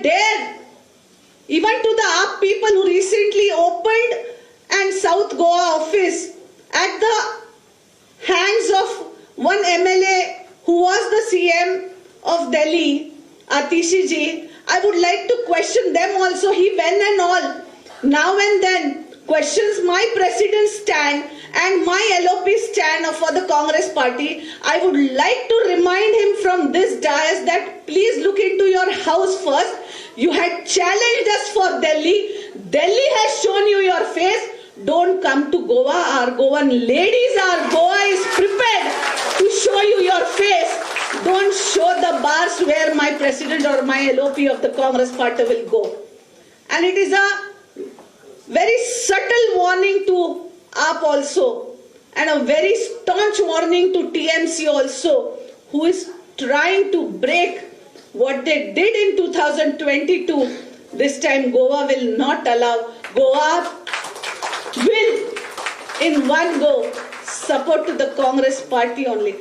dare, even to the AAP people who recently opened and South Goa office at the hands of one MLA who was the CM of Delhi, Atishi ji, I would like to question them also. He when and all, now and then, questions my president's stand and my LOP stand for the Congress party. I would like to remind him from this dais that please look into your house first. You had challenged us for Delhi. Delhi has shown you your face. Don't come to Goa. Our Goan ladies, our Goa is prepared to show you your face. Don't show the bars where my president or my LOP of the Congress party will go. And it is a very subtle warning to AAP also, and a very staunch warning to TMC also, who is trying to break what they did in 2022. This time Goa will not allow. Goa will in one go support to the Congress party only.